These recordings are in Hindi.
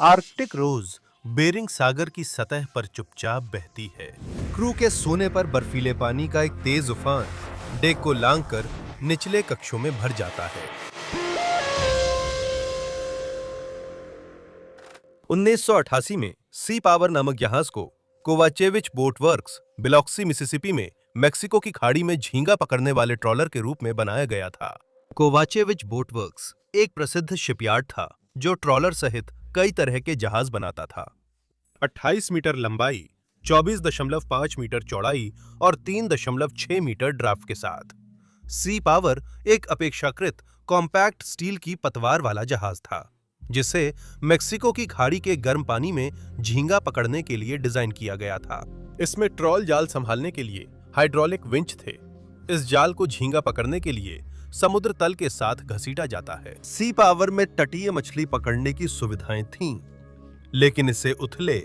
आर्कटिक रोज बेरिंग सागर की सतह पर चुपचाप बहती है। क्रू के सोने पर बर्फीले पानी का एक तेज उफान डेक को लांघकर निचले कक्षों में भर जाता है। 1988 में सी पावर नामक जहाज को कोवाचेविच बोट वर्क्स बिलॉक्सी मिसिसिपी में मेक्सिको की खाड़ी में झींगा पकड़ने वाले ट्रॉलर के रूप में बनाया गया था। कोवाचेविच बोट वर्क्स एक प्रसिद्ध शिपयार्ड था जो ट्रॉलर सहित कई तरह के जहाज बनाता था। 28 मीटर लंबाई, 24.5 मीटर चौड़ाई और 3.6 मीटर ड्राफ्ट के साथ सी पावर एक अपेक्षाकृत कॉम्पैक्ट स्टील की पतवार वाला जहाज था जिसे मेक्सिको की खाड़ी के गर्म पानी में झींगा पकड़ने के लिए डिजाइन किया गया था। इसमें ट्रॉल जाल संभालने के लिए हाइड्रोलिक विंच थे। इस जाल को झींगा पकड़ने के लिए समुद्र तल के साथ घसीटा जाता है। सी पावर में तटीय मछली पकड़ने की सुविधाएं थीं, लेकिन इसे उथले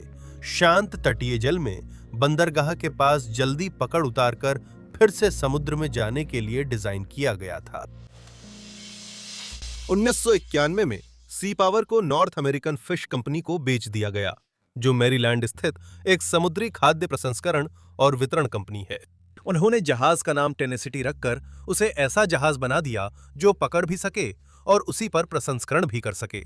शांत तटीय जल में बंदरगाह के पास जल्दी पकड़ उतारकर फिर से समुद्र में जाने के लिए डिजाइन किया गया था। 1991 में सी पावर को नॉर्थ अमेरिकन फिश कंपनी को बेच दिया गया, जो मैरीलैंड स्थित एक समुद्री खाद्य प्रसंस्करण और वितरण कंपनी है। उन्होंने जहाज का नाम टेनेसिटी रखकर उसे ऐसा जहाज बना दिया जो पकड़ भी सके और उसी पर प्रसंस्करण भी कर सके,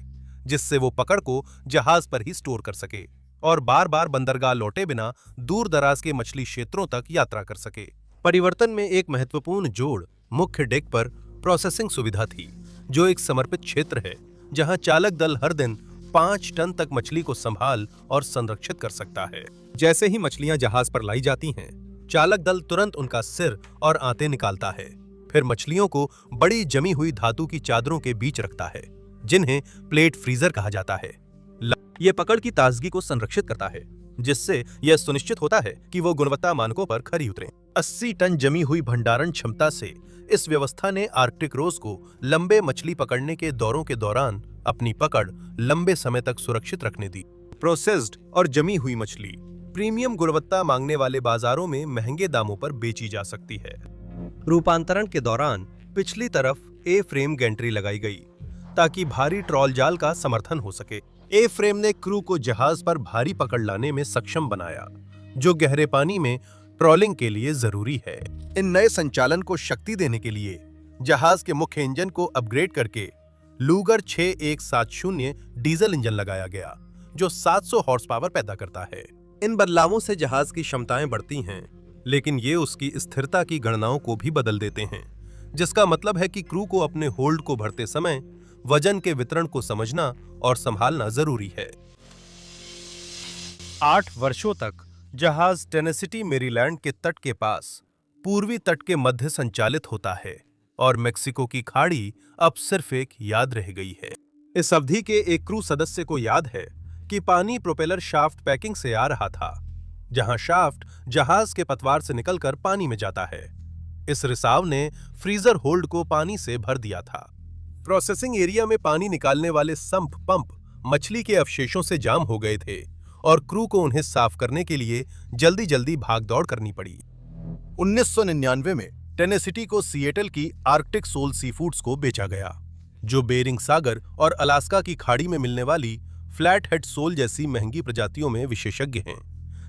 जिससे वो पकड़ को जहाज पर ही स्टोर कर सके और बार बार बंदरगाह लौटे बिना दूर दराज के मछली क्षेत्रों तक यात्रा कर सके। परिवर्तन में एक महत्वपूर्ण जोड़ मुख्य डेक पर प्रोसेसिंग सुविधा थी, जो एक समर्पित क्षेत्र है जहां चालक दल हर दिन 5 टन तक मछली को संभाल और संरक्षित कर सकता है। जैसे ही मछलियां जहाज पर लाई जाती हैं, चालक दल तुरंत उनका सिर और आंतें निकालता है, फिर मछलियों को बड़ी जमी हुई धातु की चादरों के बीच रखता है, जिन्हें प्लेट फ्रीजर कहा जाता है। यह पकड़ की ताजगी को संरक्षित करता है, जिससे यह सुनिश्चित होता है कि वो गुणवत्ता मानकों पर खरी उतरें। 80 टन जमी हुई भंडारण क्षमता से इस व्यवस्था ने आर्कटिक रोज को लंबे मछली पकड़ने के दौरों के दौरान अपनी पकड़ लंबे समय तक सुरक्षित रखने दी। प्रोसेस्ड और जमी हुई मछली प्रीमियम गुणवत्ता मांगने वाले बाजारों में महंगे दामों पर बेची जा सकती है। रूपांतरण के दौरान पिछली तरफ ए फ्रेम गैंट्री लगाई गई ताकि भारी ट्रॉल जाल का समर्थन हो सके। ए फ्रेम ने क्रू को जहाज पर भारी पकड़ लाने में सक्षम बनाया, जो गहरे पानी में ट्रॉलिंग के लिए जरूरी है। इन नए संचालन को शक्ति देने के लिए जहाज के मुख्य इंजन को अपग्रेड करके लूगर 6170 डीजल इंजन लगाया गया, जो 700 हॉर्स पावर पैदा करता है। इन बदलावों से जहाज की क्षमताएं बढ़ती हैं, लेकिन ये उसकी स्थिरता की गणनाओं को भी बदल देते हैं, जिसका मतलब है कि क्रू को अपने होल्ड को भरते समय वजन के वितरण को समझना और संभालना जरूरी है। 8 वर्षों तक जहाज टेनेसिटी मैरीलैंड के तट के पास पूर्वी तट के मध्य संचालित होता है और मेक्सिको की खाड़ी अब सिर्फ एक याद रह गई है। इस अवधि के एक क्रू सदस्य को याद है कि पानी प्रोपेलर शाफ्ट पैकिंग से आ रहा था, जहां शाफ्ट जहाज के पतवार से निकलकर पानी में जाता है। इस रिसाव ने फ्रीजर होल्ड को पानी से भर दिया था। प्रोसेसिंग एरिया में पानी निकालने वाले संप पंप मछली के अवशेषों से जाम हो गए थे और क्रू को उन्हें साफ करने के लिए जल्दी जल्दी भागदौड़ करनी पड़ी। 1999 में टेनेसिटी को सिएटल की आर्कटिक सोल सीफूड्स को बेचा गया, जो बेरिंग सागर और अलास्का की खाड़ी में मिलने वाली फ्लैट हेड सोल जैसी महंगी प्रजातियों में विशेषज्ञ हैं,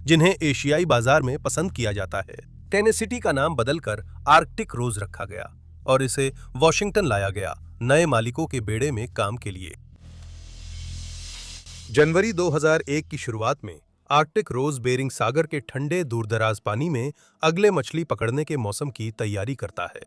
जिन्हें एशियाई बाजार में पसंद किया जाता है। टेनेसिटी का नाम बदलकर आर्कटिक रोज रखा गया और इसे वॉशिंगटन लाया गया नए मालिकों के बेड़े में काम के लिए। जनवरी 2001 की शुरुआत में आर्कटिक रोज बेरिंग सागर के ठंडे दूरदराज पानी में अगले मछली पकड़ने के मौसम की तैयारी करता है।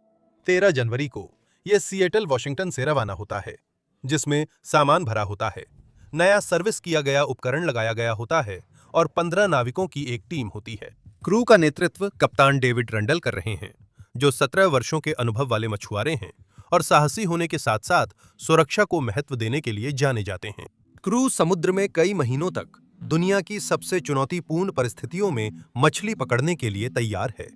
13 जनवरी को यह सिएटल वॉशिंगटन से रवाना होता है, जिसमें सामान भरा होता है, नया सर्विस किया गया उपकरण लगाया गया होता है और 15 नाविकों की एक टीम होती है। क्रू का नेतृत्व कप्तान डेविड रंडल कर रहे हैं, जो 17 वर्षों के अनुभव वाले मछुआरे हैं और साहसी होने के साथ साथ सुरक्षा को महत्व देने के लिए जाने जाते हैं। क्रू समुद्र में कई महीनों तक दुनिया की सबसे चुनौतीपूर्ण परिस्थितियों में मछली पकड़ने के लिए तैयार है।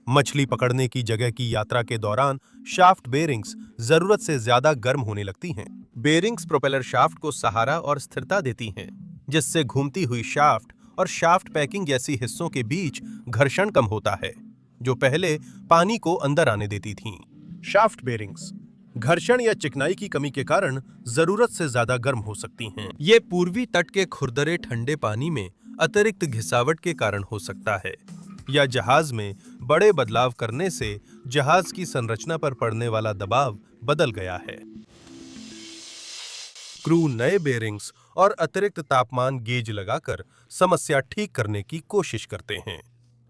मछली पकड़ने की जगह की यात्रा के दौरान शाफ्ट बेरिंग्स जरूरत से ज्यादा गर्म होने लगती हैं। बेरिंग्स प्रोपेलर शाफ्ट को सहारा और स्थिरता देती हैं, जिससे घूमती हुई शाफ्ट और शाफ्ट पैकिंग जैसी हिस्सों के बीच घर्षण कम होता है, जो पहले पानी को अंदर आने देती थीं। शाफ्ट बेरिंग्स घर्षण या चिकनाई की कमी के कारण जरूरत से ज्यादा गर्म हो सकती हैं। ये पूर्वी तट के खुरदरे ठंडे पानी में अतिरिक्त घिसावट के कारण हो सकता है, या जहाज में बड़े बदलाव करने से जहाज की संरचना पर पड़ने वाला दबाव बदल गया है। क्रू नए बेरिंग्स और अतिरिक्त तापमान गेज लगाकर समस्या ठीक करने की कोशिश करते हैं,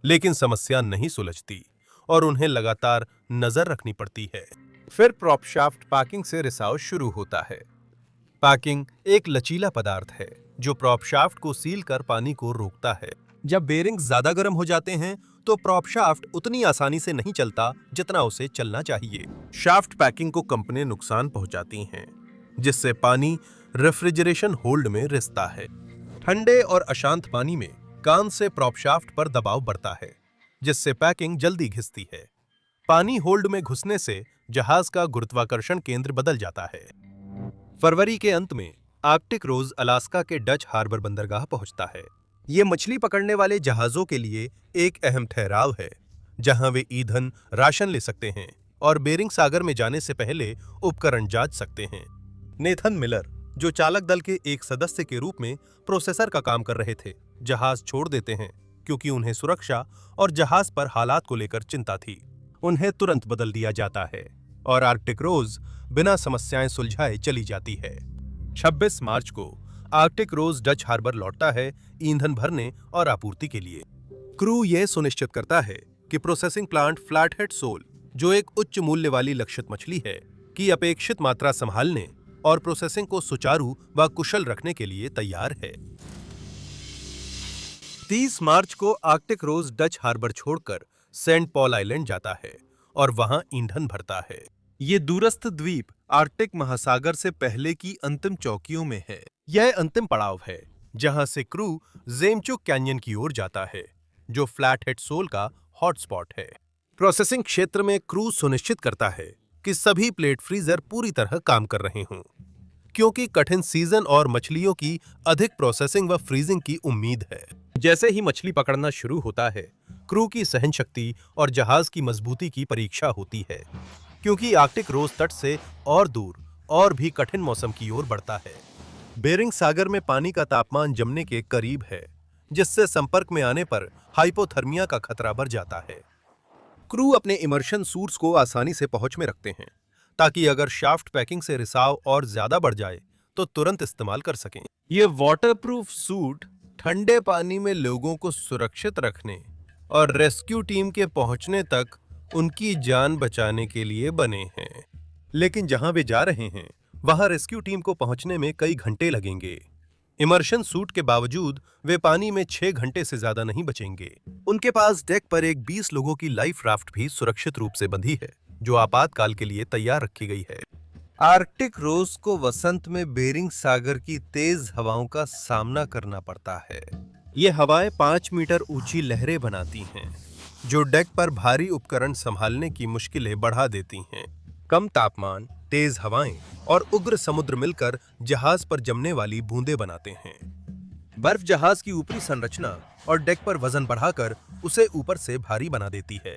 लेकिन समस्या नहीं सुलझती और उन्हें लगातार नजर रखनी पड़ती है। फिर प्रॉप शाफ्ट पैकिंग से रिसाव शुरू होता है। पैकिंग एक लचीला पदार्थ है जो प्रॉप शाफ्ट को सील कर पानी को रोकता है। जब बेरिंग्स ज्यादा गर्म हो जाते हैं तो प्रॉप शाफ्ट उतनी आसानी से नहीं चलता जितना उसे चलना चाहिए। शाफ्ट पैकिंग को कंपनियां नुकसान पहुंचाती हैं, जिससे पानी रेफ्रिजरेशन होल्ड में रिसता है। ठंडे और अशांत पानी में कान से प्रॉप शाफ्ट पर दबाव बढ़ता है, जिससे पैकिंग जल्दी घिसती है। पानी होल्ड में घुसने से जहाज का गुरुत्वाकर्षण केंद्र बदल जाता है। फरवरी के अंत में आर्कटिक रोज अलास्का के डच हार्बर बंदरगाह पहुंचता है। ये मछली पकड़ने वाले जहाजों के लिए एक अहम ठहराव है, जहां वे ईंधन, राशन ले सकते हैं और बेरिंग सागर में जाने से पहले उपकरण जांच सकते हैं। नेथन मिलर, जो चालक दल के एक सदस्य के रूप में प्रोसेसर का काम कर रहे थे, जहाज छोड़ देते हैं क्योंकि उन्हें सुरक्षा और जहाज पर हालात को लेकर चिंता थी। उन्हें तुरंत बदल दिया जाता है और आर्कटिक रोज बिना समस्याएं सुलझाए चली जाती है। 26 मार्च को आर्कटिक रोज डच हार्बर लौटता है ईंधन भरने और आपूर्ति के लिए। क्रू यह सुनिश्चित करता है कि प्रोसेसिंग प्लांट फ्लैटहेड सोल, जो एक उच्च मूल्य वाली लक्षित मछली है, की अपेक्षित मात्रा संभालने और प्रोसेसिंग को सुचारू व कुशल रखने के लिए तैयार है। 30 मार्च को आर्कटिक रोज डच हार्बर छोड़कर सेंट पॉल आइलैंड जाता है और वहां ईंधन भरता है। ये दूरस्थ द्वीप आर्कटिक महासागर से पहले की अंतिम चौकियों में है। यह अंतिम पड़ाव है जहां से क्रू ज़ेमचुक कैन्यन की ओर जाता है, जो फ्लैटहेड सोल का हॉटस्पॉट है। प्रोसेसिंग क्षेत्र में क्रू सुनिश्चित करता है कि सभी प्लेट फ्रीजर पूरी तरह काम कर रहे हों, क्योंकि कठिन सीजन और मछलियों की अधिक प्रोसेसिंग व फ्रीजिंग की उम्मीद है। जैसे ही मछली पकड़ना शुरू होता है, क्रू की सहन शक्ति और जहाज की मजबूती की परीक्षा होती है, क्योंकि आर्कटिक रोज तट से और दूर और भी कठिन मौसम की ओर बढ़ता है। बेरिंग सागर में पानी का तापमान जमने के करीब है, जिससे संपर्क में आने पर हाइपोथर्मिया का खतरा बढ़ जाता है। क्रू अपने इमर्शन सूट्स को आसानी से पहुंच में रखते हैं, ताकि अगर शाफ्ट पैकिंग से रिसाव और ज्यादा बढ़ जाए तो तुरंत इस्तेमाल कर सकें। ये वाटरप्रूफ सूट ठंडे पानी में लोगों को सुरक्षित रखने और रेस्क्यू टीम के पहुंचने तक उनकी जान बचाने के लिए बने हैं। लेकिन जहां वे जा रहे हैं, वहां रेस्क्यू टीम को पहुंचने में कई घंटे लगेंगे। इमर्शन सूट के बावजूद वे पानी में 6 घंटे से ज्यादा नहीं बचेंगे। उनके पास डेक पर एक 20 लोगों की लाइफ राफ्ट भी सुरक्षित रूप से बंधी है, जो आपातकाल के लिए तैयार रखी गई है। आर्कटिक रोज को वसंत में बेरिंग सागर की तेज हवाओं का सामना करना पड़ता है। ये हवाएं 5 मीटर ऊंची लहरें बनाती हैं, जो डेक पर भारी उपकरण संभालने की मुश्किलें बढ़ा देती हैं। कम तापमान, तेज हवाएं और उग्र समुद्र मिलकर जहाज पर जमने वाली बूंदें बनाते हैं। बर्फ जहाज की ऊपरी संरचना और डेक पर वजन बढ़ाकर उसे ऊपर से भारी बना देती है।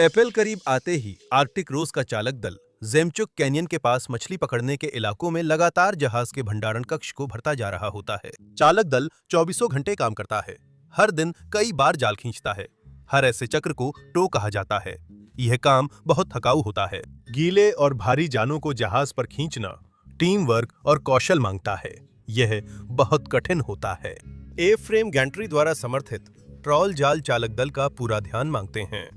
अप्रैल करीब आते ही आर्कटिक रोज का चालक दल ज़ेमचुक कैन्यन के पास मछली पकड़ने के इलाकों में लगातार जहाज के भंडारण कक्ष को भरता जा रहा होता है। चालक दल 24 घंटे काम करता है, हर दिन कई बार जाल खींचता है। हर ऐसे चक्र को टो कहा जाता है। यह काम बहुत थकाऊ होता है। गीले और भारी जानों को जहाज पर खींचना टीम वर्क और कौशल मांगता है। यह बहुत कठिन होता है। ए फ्रेम गैंट्री द्वारा समर्थित ट्रॉल जाल चालक दल का पूरा ध्यान मांगते हैं।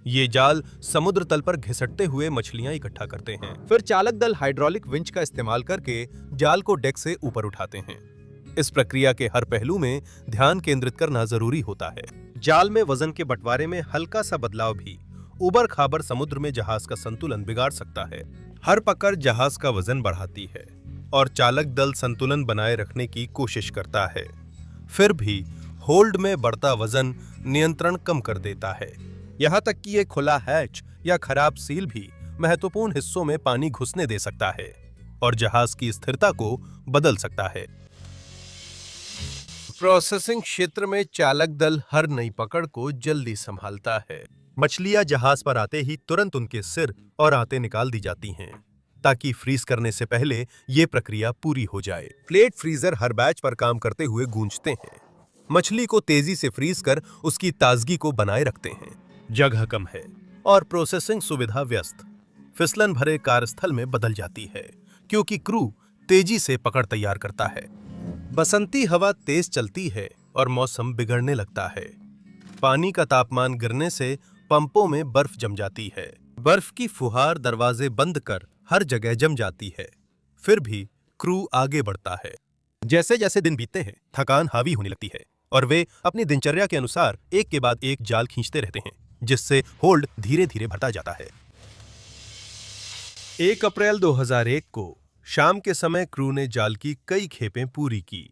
ये जाल समुद्र तल पर घिसटते हुए मछलियां इकट्ठा करते हैं। फिर चालक दल हाइड्रोलिक विंच का इस्तेमाल करके जाल को डेक से ऊपर उठाते हैं। इस प्रक्रिया के हर पहलू में ध्यान केंद्रित करना जरूरी होता है। जाल में वजन के बंटवारे में हल्का सा बदलाव भी उबड़ खाबड़ समुद्र में जहाज का संतुलन बिगाड़ सकता है। हर पकड़ जहाज का वजन बढ़ाती है और चालक दल संतुलन बनाए रखने की कोशिश करता है। फिर भी होल्ड में बढ़ता वजन नियंत्रण कम कर देता है। यहाँ तक कि एक खुला हैच या खराब सील भी महत्वपूर्ण हिस्सों में पानी घुसने दे सकता है और जहाज की स्थिरता को बदल सकता है। प्रोसेसिंग क्षेत्र में चालक दल हर नई पकड़ को जल्दी संभालता है। मछलियां जहाज पर आते ही तुरंत उनके सिर और आंतें निकाल दी जाती हैं ताकि फ्रीज करने से पहले ये प्रक्रिया पूरी हो जाए। प्लेट फ्रीजर हर बैच पर काम करते हुए गूंजते हैं, मछली को तेजी से फ्रीज कर उसकी ताजगी को बनाए रखते हैं। जगह कम है और प्रोसेसिंग सुविधा व्यस्त, फिसलन भरे कार्यस्थल में बदल जाती है क्योंकि क्रू तेजी से पकड़ तैयार करता है। बसंती हवा तेज चलती है और मौसम बिगड़ने लगता है। पानी का तापमान गिरने से पंपों में बर्फ जम जाती है। बर्फ की फुहार दरवाजे बंद कर हर जगह जम जाती है। फिर भी क्रू आगे बढ़ता है। जैसे जैसे दिन बीतते हैं, थकान हावी होने लगती है और वे अपनी दिनचर्या के अनुसार एक के बाद एक जाल खींचते रहते हैं, जिससे होल्ड धीरे धीरे भरता जाता है। 1 अप्रैल 2001 को शाम के समय क्रू ने जाल की कई खेपें पूरी की।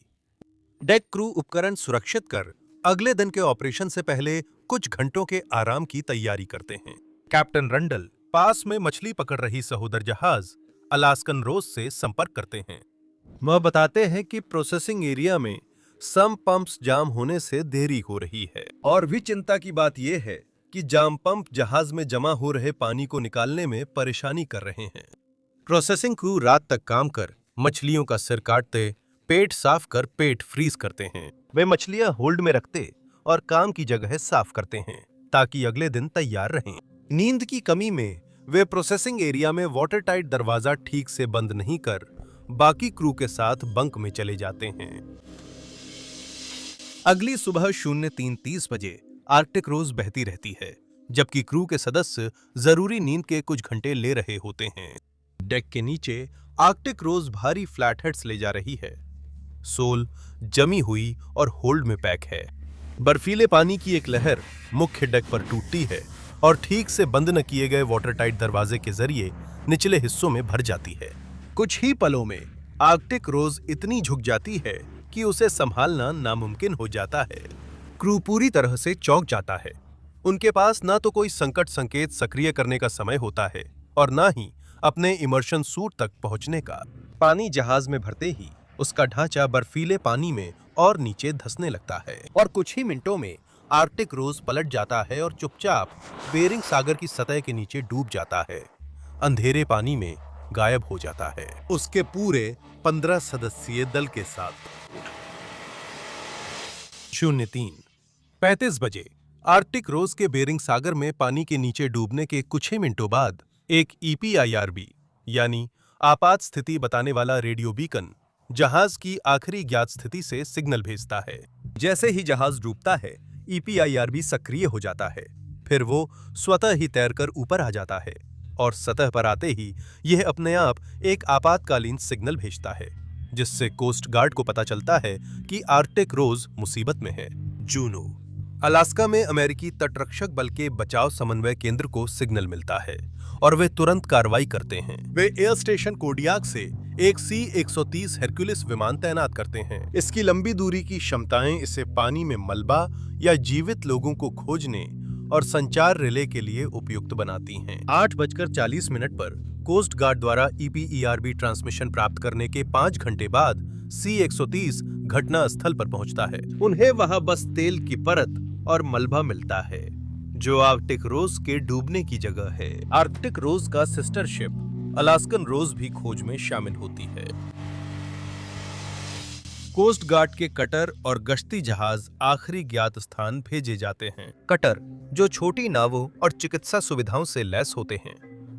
डेक क्रू उपकरण सुरक्षित कर अगले दिन के ऑपरेशन से पहले कुछ घंटों के आराम की तैयारी करते हैं। कैप्टन रंडल पास में मछली पकड़ रही सहोदर जहाज अलास्कन रोज से संपर्क करते हैं। वह बताते हैं कि प्रोसेसिंग एरिया में सम पंप्स जाम होने से देरी हो रही है और भी चिंता की बात यह है कि जाम पंप जहाज में जमा हो रहे पानी को निकालने में परेशानी कर रहे हैं। प्रोसेसिंग क्रू रात तक काम कर मछलियों का सिर काटते, पेट साफ कर पेट फ्रीज करते हैं। वे मछलियां होल्ड में रखते और काम की जगह साफ करते हैं ताकि अगले दिन तैयार रहें। नींद की कमी में वे प्रोसेसिंग एरिया में वाटर टाइट दरवाजा ठीक से बंद नहीं कर बाकी क्रू के साथ बंक में चले जाते हैं। अगली सुबह 03:30 बजे आर्कटिक रोज बहती रहती है, जबकि क्रू के सदस्य जरूरी नींद के कुछ घंटे ले रहे होते हैं। डेक के नीचे आर्कटिक रोज भारी फ्लैटहेड्स ले जा रही है। सोल जमी हुई और होल्ड में पैक है। बर्फीले पानी की एक लहर मुख्य डेक पर टूटती है और ठीक से बंद न किए गए वाटर टाइट दरवाजे के जरिए निचले हिस्सों में भर जाती है। कुछ ही पलों में आर्कटिक रोज इतनी झुक जाती है कि उसे संभालना नामुमकिन हो जाता है। क्रू पूरी तरह से चौंक जाता है। उनके पास ना तो कोई संकट संकेत सक्रिय करने का समय होता है और ना ही अपने इमर्शन सूट तक पहुंचने का। पानी जहाज में भरते ही उसका ढांचा बर्फीले पानी में और नीचे धंसने लगता है और कुछ ही मिनटों में आर्कटिक रोज पलट जाता है और चुपचाप बेरिंग सागर की सतह के नीचे डूब जाता है, अंधेरे पानी में गायब हो जाता है, उसके पूरे 15 सदस्यीय दल के साथ। 03:35 बजे आर्कटिक रोज के बेरिंग सागर में पानी के नीचे डूबने के कुछ ही मिनटों बाद एक EPIRB यानी आपात स्थिति बताने वाला रेडियो बीकन जहाज की आखिरी ज्ञात स्थिति से सिग्नल भेजता है। जैसे ही जहाज डूबता है, EPIRB सक्रिय हो जाता है। फिर वो स्वतः ही तैरकर ऊपर आ जाता है और सतह पर आते ही यह अपने आप एक आपातकालीन सिग्नल भेजता है, जिससे कोस्ट गार्ड को पता चलता है कि आर्कटिक रोज मुसीबत में है। जूनो अलास्का में अमेरिकी तटरक्षक बल के बचाव समन्वय केंद्र को सिग्नल मिलता है और वे तुरंत कार्रवाई करते हैं। वे एयर स्टेशन कोडियाक से एक C-130 हेरक्युलिस विमान तैनात करते हैं। इसकी लंबी दूरी की क्षमताएं इसे पानी में मलबा या जीवित लोगों को खोजने और संचार रिले के लिए उपयुक्त बनाती हैं। 8:40 पर कोस्ट गार्ड द्वारा EPIRB ट्रांसमिशन प्राप्त करने के 5 घंटे बाद C-130 घटना स्थल पर पहुंचता है। उन्हें वहां बस तेल की परत और मलबा मिलता है, जो आर्कटिक रोज के डूबने की जगह है। आर्कटिक रोज का सिस्टर शिप अलास्कन रोज भी खोज में शामिल होती है। कोस्ट गार्ड के कटर और गश्ती जहाज आखिरी ज्ञात स्थान भेजे जाते हैं। कटर, जो छोटी नावों और चिकित्सा सुविधाओं से लैस होते हैं,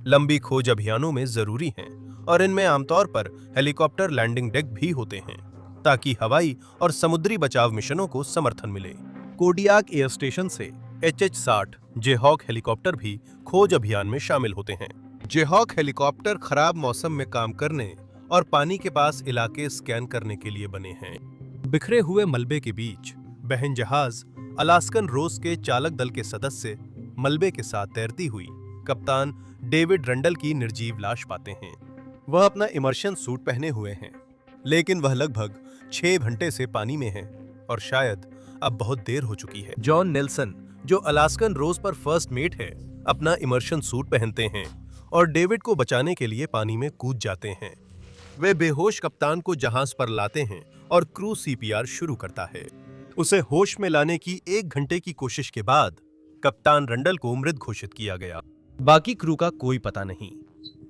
लंबी खोज अभियानों में जरूरी हैं और इनमें आमतौर पर हेलीकॉप्टर लैंडिंग डेक भी होते हैं ताकि हवाई और समुद्री बचाव मिशनों को समर्थन मिले। कोडियाक एयर स्टेशन से HH-60 जेहॉक हेलीकॉप्टर भी खोज अभियान में शामिल होते हैं। जेहॉक हेलीकॉप्टर खराब मौसम में काम करने और पानी के पास इलाके स्कैन करने के लिए बने हैं। बिखरे हुए मलबे के बीच बहन जहाज अलास्कन रोज के चालक दल के सदस्य मलबे के साथ तैरती हुई कप्तान डेविड रंडल की निर्जीव लाश पाते हैं। वह अपना इमर्शन सूट पहने हुए हैं, लेकिन वह लगभग 6 घंटे से पानी में है और शायद अब बहुत देर हो चुकी है। जॉन नेल्सन, जो अलास्कन रोज पर फर्स्ट मेट है, अपना इमर्शन सूट पहनते हैं और डेविड को बचाने के लिए पानी में कूद जाते हैं। वे बेहोश कप्तान को जहाज पर लाते हैं और क्रू CPR शुरू करता है। उसे होश में लाने की 1 घंटे की कोशिश के बाद कप्तान रंडल को मृत घोषित किया गया। बाकी क्रू का कोई पता नहीं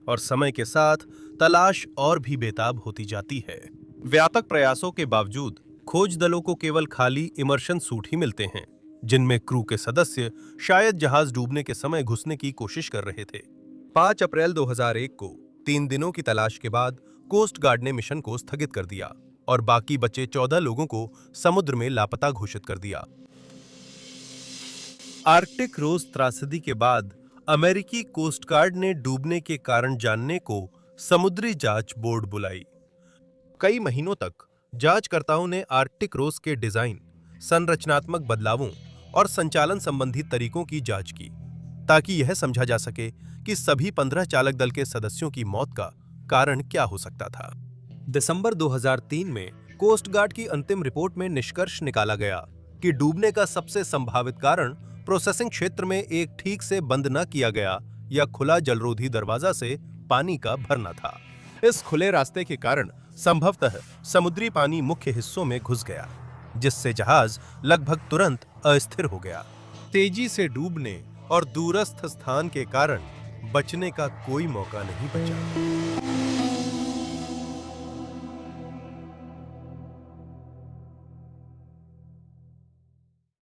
और समय के साथ तलाश और भी बेताब होती जाती है। व्यापक प्रयासों के बावजूद खोज दलों को केवल खाली इमर्शन सूट ही मिलते हैं, जिनमें क्रू के सदस्य शायद जहाज डूबने के समय घुसने की कोशिश कर रहे थे। 5 अप्रैल 2001 को 3 दिनों की तलाश के बाद कोस्ट गार्ड ने मिशन को स्थगित कर दिया और बाकी बचे 14 लोगों को समुद्र में लापता घोषित कर दिया। आर्कटिक रोज त्रासदी के बाद अमेरिकी कोस्ट गार्ड ने डूबने के कारण जानने को समुद्री जांच बोर्ड बुलाई। कई महीनों तक जांचकर्ताओं ने आर्कटिक रोज के डिजाइन, संरचनात्मक बदलावों और संचालन संबंधी तरीकों की जांच की, ताकि यह समझा जा सके कि सभी 15 चालक दल के सदस्यों की मौत का कारण क्या हो सकता था। दिसंबर 2003 में कोस्ट गार्ड की अंतिम रिपोर्ट में निष्कर्ष निकाला गया कि डूबने का सबसे संभावित कारण प्रोसेसिंग क्षेत्र में एक ठीक से बंद न किया गया या खुला जलरोधी दरवाजा से पानी का भरना था। इस खुले रास्ते के कारण संभवतः समुद्री पानी मुख्य हिस्सों में घुस गया, जिससे जहाज लगभग तुरंत अस्थिर हो गया। तेजी से डूबने और दूरस्थ स्थान के कारण बचने का कोई मौका नहीं बचा।